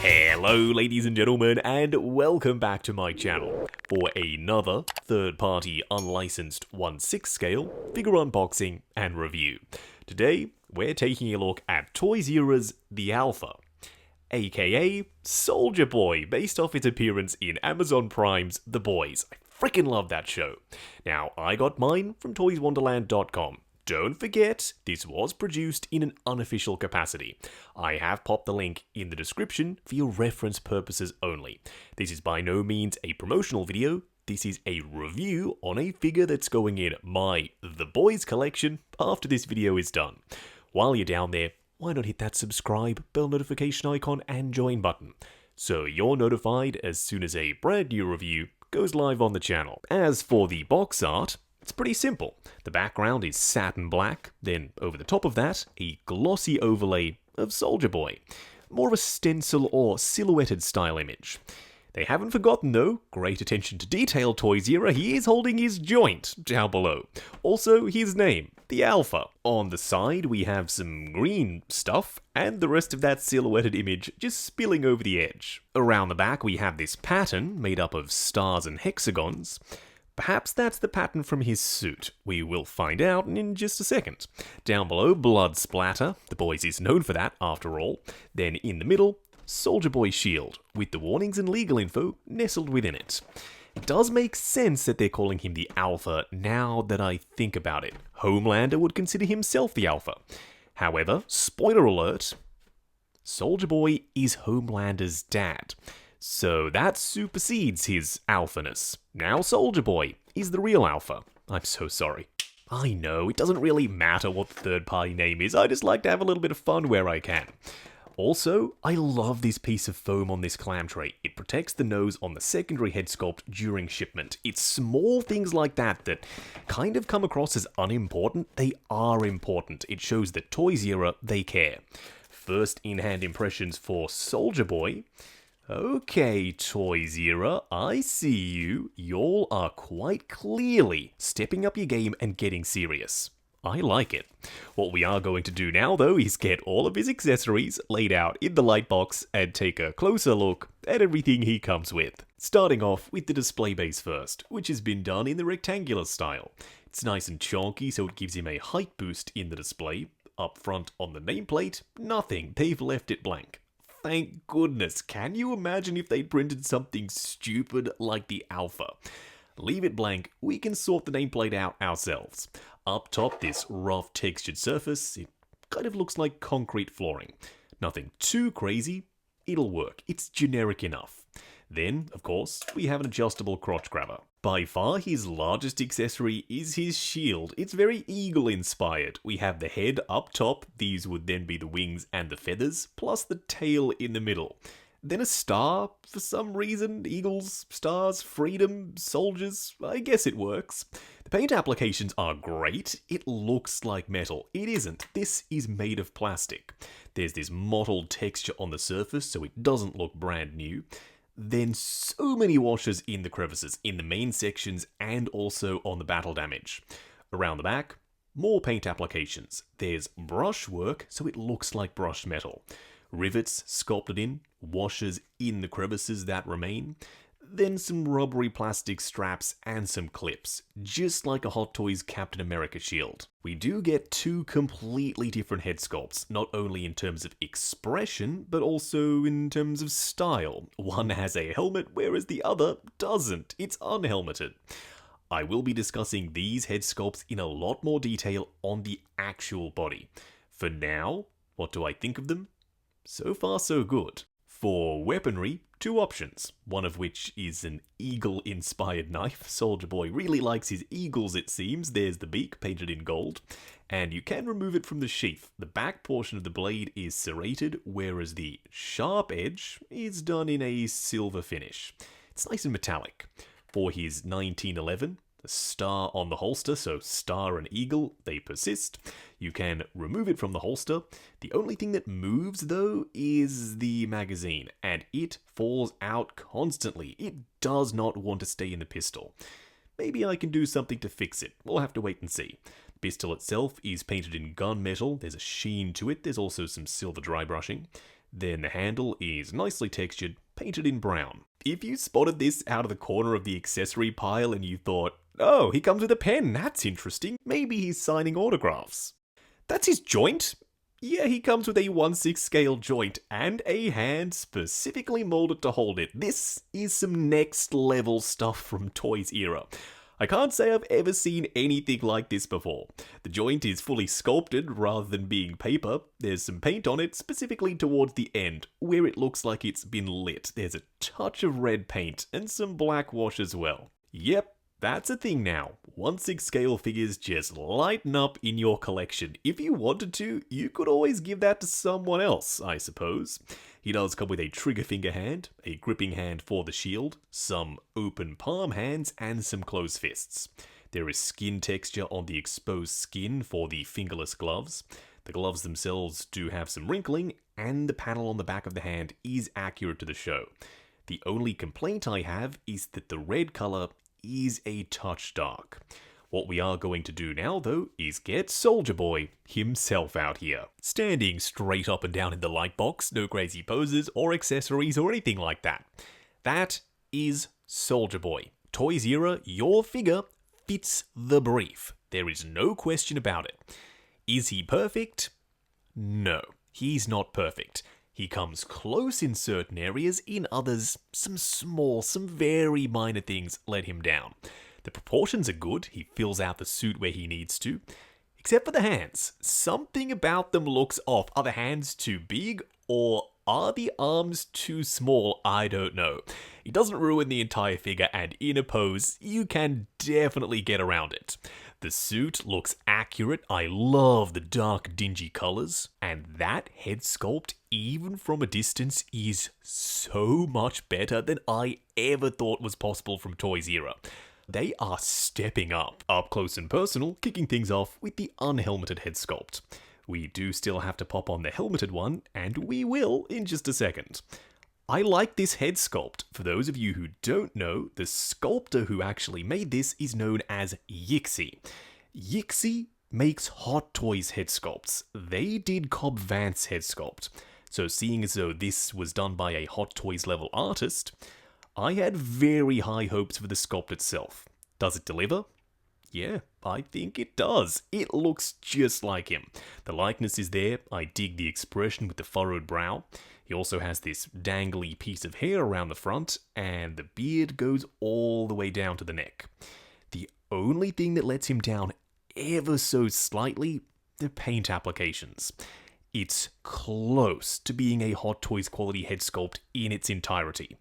Hello ladies and gentlemen, and welcome back to my channel for another third-party unlicensed 1/6 scale figure unboxing and review. Today, we're taking a look at Toys Era's The Alpha, aka Soldier Boy, based off its appearance in Amazon Prime's The Boys. I freaking love that show. Now, I got mine from toyswonderland.com. Don't forget, this was produced in an unofficial capacity. I have popped the link in the description for your reference purposes only. This is by no means a promotional video. This is a review on a figure that's going in my The Boys collection after this video is done. While you're down there, why not hit that subscribe, bell notification icon, and join button, so you're notified as soon as a brand new review goes live on the channel. As for the box art, it's pretty simple. The background is satin black, then over the top of that, a glossy overlay of Soldier Boy. More of a stencil or silhouetted style image. They haven't forgotten though, great attention to detail Toys Era, he is holding his joint down below. Also his name, The Alpha. On the side we have some green stuff, and the rest of that silhouetted image just spilling over the edge. Around the back we have this pattern made up of stars and hexagons. Perhaps that's the pattern from his suit. We will find out in just a second. Down below, blood splatter. The Boys is known for that, after all. Then in the middle, Soldier Boy shield, with the warnings and legal info nestled within it. It does make sense that they're calling him the Alpha now that I think about it. Homelander would consider himself the Alpha. However, spoiler alert, Soldier Boy is Homelander's dad. So that supersedes his alphaness. Now Soldier Boy is the real Alpha. I'm so sorry. I know, it doesn't really matter what the third-party name is, I just like to have a little bit of fun where I can. Also, I love this piece of foam on this clam tray. It protects the nose on the secondary head sculpt during shipment. It's small things like that that kind of come across as unimportant. They are important. It shows that Toys Era, they care. First in-hand impressions for Soldier Boy. Okay, Toys Era, I see you. Y'all are quite clearly stepping up your game and getting serious. I like it. What we are going to do now, though, is get all of his accessories laid out in the light box and take a closer look at everything he comes with. Starting off with the display base first, which has been done in the rectangular style. It's nice and chonky, so it gives him a height boost in the display. Up front on the nameplate, nothing. They've left it blank. Thank goodness. Can you imagine if they'd printed something stupid like the Alpha? Leave it blank, we can sort the nameplate out ourselves. Up top, this rough textured surface, it kind of looks like concrete flooring. Nothing too crazy, it'll work, it's generic enough. Then, of course, we have an adjustable crotch grabber. By far his largest accessory is his shield. It's very eagle inspired. We have the head up top, these would then be the wings and the feathers, plus the tail in the middle. Then a star, for some reason, eagles, stars, freedom, soldiers, I guess it works. The paint applications are great, it looks like metal. It isn't, this is made of plastic. There's this mottled texture on the surface, so it doesn't look brand new. Then so many washes in the crevices, in the main sections and also on the battle damage. Around the back, more paint applications. There's brush work, so it looks like brushed metal. Rivets sculpted in, washes in the crevices that remain. Then some rubbery plastic straps and some clips, just like a Hot Toys Captain America shield. We do get two completely different head sculpts, not only in terms of expression, but also in terms of style. One has a helmet, whereas the other doesn't. It's unhelmeted. I will be discussing these head sculpts in a lot more detail on the actual body. For now, what do I think of them? So far so good. For weaponry, two options, one of which is an eagle-inspired knife. Soldier Boy really likes his eagles, it seems. There's the beak, painted in gold. And you can remove it from the sheath. The back portion of the blade is serrated, whereas the sharp edge is done in a silver finish. It's nice and metallic. For his 1911, the star on the holster, so star and eagle, they persist. You can remove it from the holster. The only thing that moves, though, is the magazine, and it falls out constantly. It does not want to stay in the pistol. Maybe I can do something to fix it. We'll have to wait and see. The pistol itself is painted in gunmetal. There's a sheen to it. There's also some silver dry brushing. Then the handle is nicely textured, painted in brown. If you spotted this out of the corner of the accessory pile and you thought, oh, he comes with a pen, that's interesting, maybe he's signing autographs. That's his joint? Yeah, he comes with a 1/6 scale joint and a hand specifically molded to hold it. This is some next level stuff from Toys era. I can't say I've ever seen anything like this before. The joint is fully sculpted rather than being paper. There's some paint on it, specifically towards the end, where it looks like it's been lit. There's a touch of red paint and some black wash as well. Yep, that's a thing now. 1/6 scale figures just lighten up in your collection. If you wanted to, you could always give that to someone else, I suppose. He does come with a trigger finger hand, a gripping hand for the shield, some open palm hands, and some closed fists. There is skin texture on the exposed skin for the fingerless gloves. The gloves themselves do have some wrinkling, and the panel on the back of the hand is accurate to the show. The only complaint I have is that the red colour is a touch dark. What we are going to do now, though, is get Soldier Boy himself out here. Standing straight up and down in the light box, no crazy poses or accessories or anything like that. That is Soldier Boy. Toys era, your figure fits the brief. There is no question about it. Is he perfect? No, he's not perfect. He comes close in certain areas, in others, some very minor things let him down. The proportions are good, he fills out the suit where he needs to. Except for the hands. Something about them looks off. Are the hands too big, or are the arms too small? I don't know. It doesn't ruin the entire figure, and in a pose, you can definitely get around it. The suit looks accurate. I love the dark, dingy colors. And that head sculpt, even from a distance, is so much better than I ever thought was possible from Toys era. They are stepping up close and personal, kicking things off with the unhelmeted head sculpt. We do still have to pop on the helmeted one, and we will in just a second. I like this head sculpt. For those of you who don't know, the sculptor who actually made this is known as Yixi. Yixi makes Hot Toys head sculpts. They did Cobb Vanth's head sculpt. So seeing as though this was done by a Hot Toys level artist, I had very high hopes for the sculpt itself. Does it deliver? Yeah, I think it does. It looks just like him. The likeness is there. I dig the expression with the furrowed brow. He also has this dangly piece of hair around the front, and the beard goes all the way down to the neck. The only thing that lets him down ever so slightly, the paint applications. It's close to being a Hot Toys quality head sculpt in its entirety.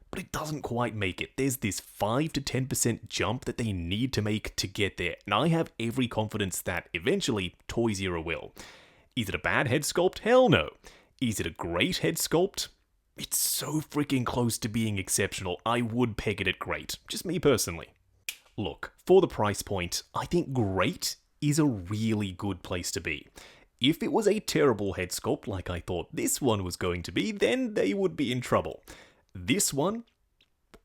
But it doesn't quite make it. There's this 5 to 10% jump that they need to make to get there, and I have every confidence that eventually Toys era will. Is it a bad head sculpt? Hell no. Is it a great head sculpt? It's so freaking close to being exceptional, I would peg it at great. Just me personally. Look, for the price point, I think great is a really good place to be. If it was a terrible head sculpt like I thought this one was going to be, then they would be in trouble. This one,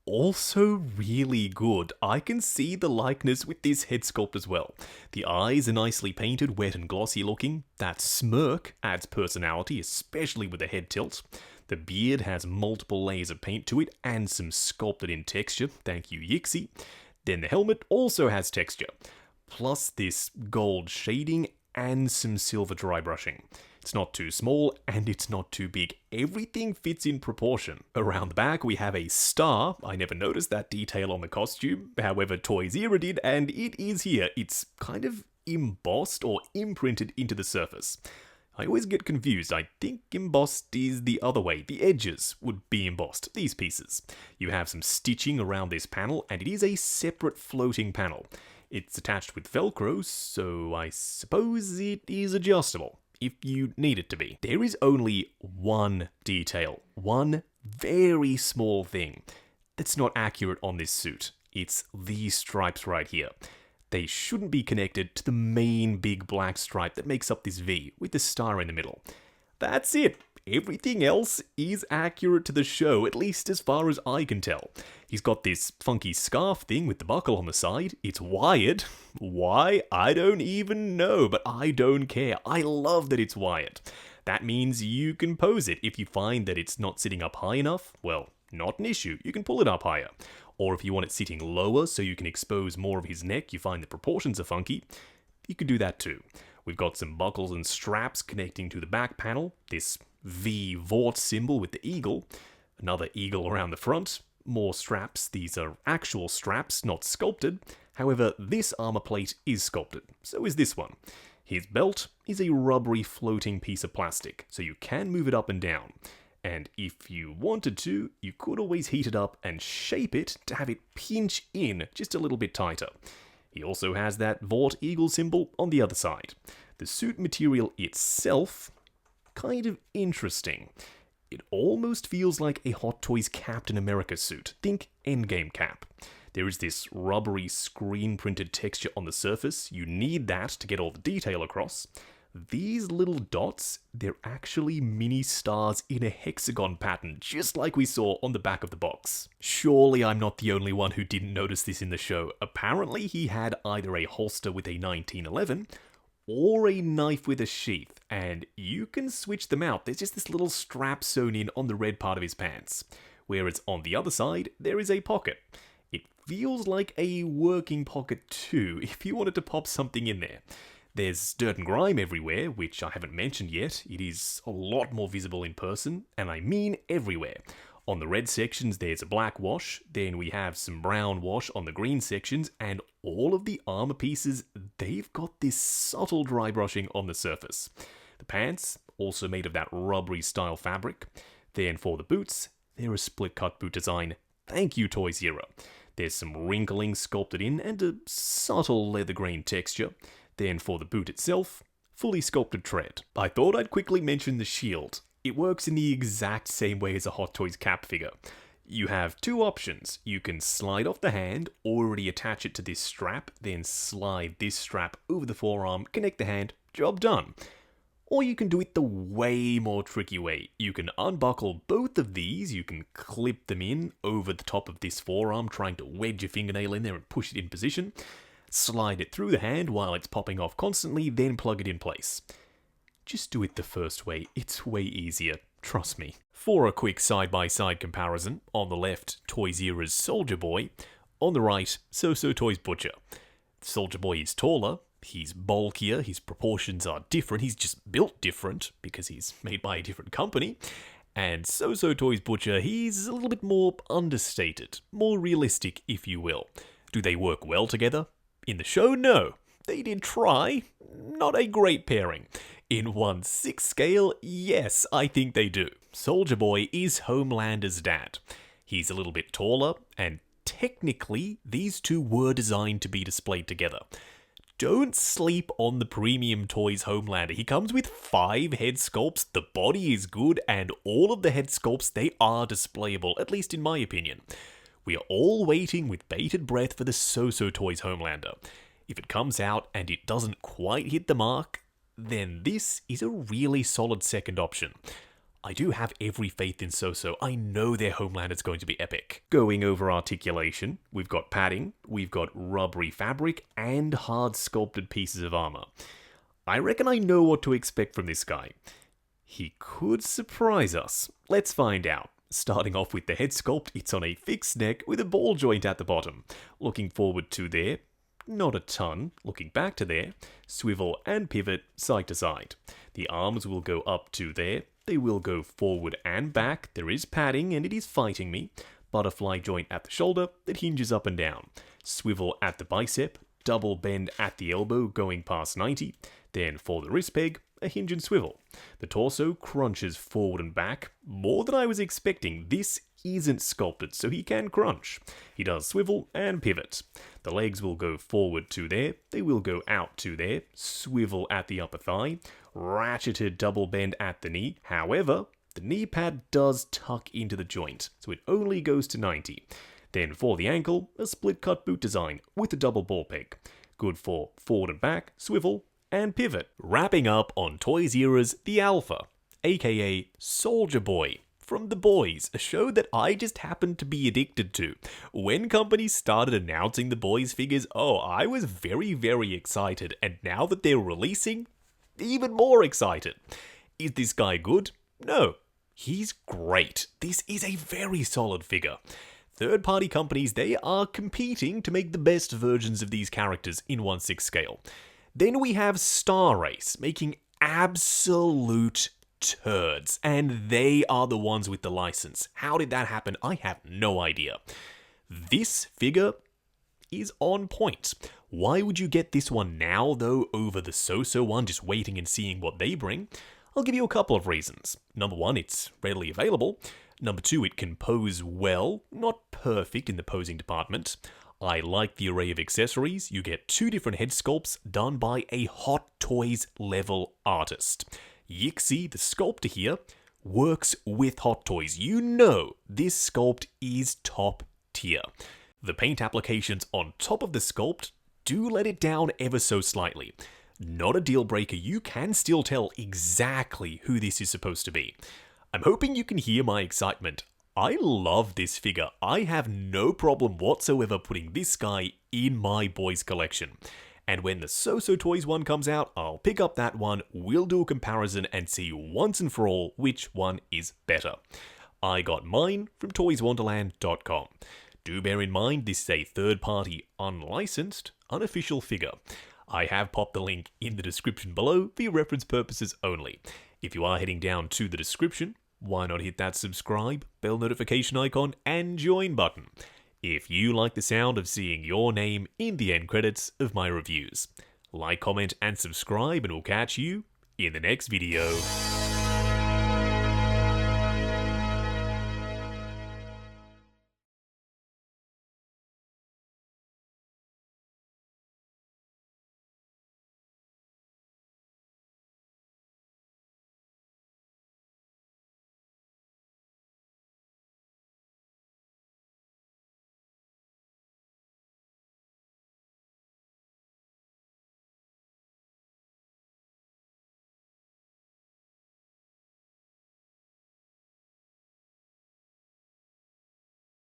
also really good. I can see the likeness with this head sculpt as well. The eyes are nicely painted, wet and glossy looking. That smirk adds personality, especially with the head tilt. The beard has multiple layers of paint to it and some sculpted in texture. Thank you, Yixi. Then the helmet also has texture, plus this gold shading and some silver dry brushing. It's not too small, and it's not too big. Everything fits in proportion. Around the back, we have a star. I never noticed that detail on the costume. However, Toys era did, and it is here. It's kind of embossed or imprinted into the surface. I always get confused. I think embossed is the other way. The edges would be embossed, these pieces. You have some stitching around this panel, and it is a separate floating panel. It's attached with Velcro, so I suppose it is adjustable if you need it to be. There is only one detail, one very small thing that's not accurate on this suit. It's these stripes right here. They shouldn't be connected to the main big black stripe that makes up this V with the star in the middle. That's it. Everything else is accurate to the show, at least as far as I can tell. He's got this funky scarf thing with the buckle on the side. It's wired. Why? I don't even know, but I don't care. I love that it's wired. That means you can pose it. If you find that it's not sitting up high enough, well, not an issue. You can pull it up higher. Or if you want it sitting lower so you can expose more of his neck, you find the proportions are funky, you can do that too. We've got some buckles and straps connecting to the back panel, this V Vort symbol with the eagle, another eagle around the front, more straps. These are actual straps, not sculpted. However, this armor plate is sculpted, so is this one. His belt is a rubbery floating piece of plastic, so you can move it up and down. And if you wanted to, you could always heat it up and shape it to have it pinch in just a little bit tighter. He also has that Vought eagle symbol on the other side. The suit material itself, kind of interesting. It almost feels like a Hot Toys Captain America suit. Think Endgame cap. There is this rubbery screen-printed texture on the surface. You need that to get all the detail across. These little dots, they're actually mini stars in a hexagon pattern, just like we saw on the back of the box. Surely I'm not the only one who didn't notice this in the show. Apparently he had either a holster with a 1911 or a knife with a sheath, and you can switch them out. There's just this little strap sewn in on the red part of his pants, whereas on the other side there is a pocket. It feels like a working pocket too, if you wanted to pop something in there. There's dirt and grime everywhere, which I haven't mentioned yet. It is a lot more visible in person, and I mean everywhere. On the red sections, there's a black wash, then we have some brown wash on the green sections, and all of the armor pieces, they've got this subtle dry brushing on the surface. The pants, also made of that rubbery style fabric. Then for the boots, they're a split cut boot design. Thank you, Toys Era. There's some wrinkling sculpted in and a subtle leather green texture. Then for the boot itself, fully sculpted tread. I thought I'd quickly mention the shield. It works in the exact same way as a Hot Toys Cap figure. You have two options. You can slide off the hand, already attach it to this strap, then slide this strap over the forearm, connect the hand, job done. Or you can do it the way more tricky way. You can unbuckle both of these, you can clip them in over the top of this forearm, trying to wedge your fingernail in there and push it in position. Slide it through the hand while it's popping off constantly, then plug it in place. Just do it the first way, it's way easier, trust me. For a quick side-by-side comparison, on the left, Toys Era's Soldier Boy, on the right, So-So Toys Butcher. Soldier Boy is taller, he's bulkier, his proportions are different, he's just built different because he's made by a different company. And So-So Toys Butcher, he's a little bit more understated, more realistic if you will. Do they work well together? In the show, no. They did try. Not a great pairing. In 1/6 scale, yes, I think they do. Soldier Boy is Homelander's dad. He's a little bit taller, and technically, these two were designed to be displayed together. Don't sleep on the premium toys Homelander. He comes with 5 head sculpts, the body is good, and all of the head sculpts, they are displayable, at least in my opinion. We are all waiting with bated breath for the So-So Toys Homelander. If it comes out and it doesn't quite hit the mark, then this is a really solid second option. I do have every faith in So-So. I know their Homelander's going to be epic. Going over articulation, we've got padding, we've got rubbery fabric, and hard sculpted pieces of armor. I reckon I know what to expect from this guy. He could surprise us. Let's find out. Starting off with the head sculpt, it's on a fixed neck with a ball joint at the bottom. Looking forward to there, not a ton. Looking back to there, swivel and pivot side to side. The arms will go up to there. They will go forward and back. There is padding and it is fighting me. Butterfly joint at the shoulder that hinges up and down. Swivel at the bicep. Double bend at the elbow going past 90. Then for the wrist peg, a hinge and swivel. The torso crunches forward and back, more than I was expecting. This isn't sculpted, so he can crunch. He does swivel and pivot. The legs will go forward to there, they will go out to there, swivel at the upper thigh, ratcheted double bend at the knee. However, the knee pad does tuck into the joint, so it only goes to 90. Then for the ankle, a split cut boot design with a double ball peg. Good for forward and back, swivel, and pivot. Wrapping up on Toys Era's The Alpha, aka Soldier Boy, from The Boys, a show that I just happened to be addicted to. When companies started announcing The Boys figures, I was very, very excited, and now that they're releasing, even more excited. Is this guy good? No. He's great. This is a very solid figure. Third-party companies, they are competing to make the best versions of these characters in 1/6 scale. Then we have Star Race, making absolute turds, and they are the ones with the license. How did that happen? I have no idea. This figure is on point. Why would you get this one now, though, over the So-So one, just waiting and seeing what they bring? I'll give you a couple of reasons. Number one, it's readily available. Number two, it can pose well, not perfect in the posing department. I like the array of accessories. You get 2 different head sculpts done by a Hot Toys level artist. Yixi, the sculptor here, works with Hot Toys. You know this sculpt is top tier. The paint applications on top of the sculpt do let it down ever so slightly. Not a deal breaker, you can still tell exactly who this is supposed to be. I'm hoping you can hear my excitement. I love this figure. I have no problem whatsoever putting this guy in my boys collection. And when the So-So Toys one comes out, I'll pick up that one, we'll do a comparison and see once and for all which one is better. I got mine from toyswonderland.com. Do bear in mind this is a third-party, unlicensed, unofficial figure. I have popped the link in the description below for your reference purposes only. If you are heading down to the description, why not hit that subscribe, bell notification icon, and join button if you like the sound of seeing your name in the end credits of my reviews. Like, comment, and subscribe, and we'll catch you in the next video.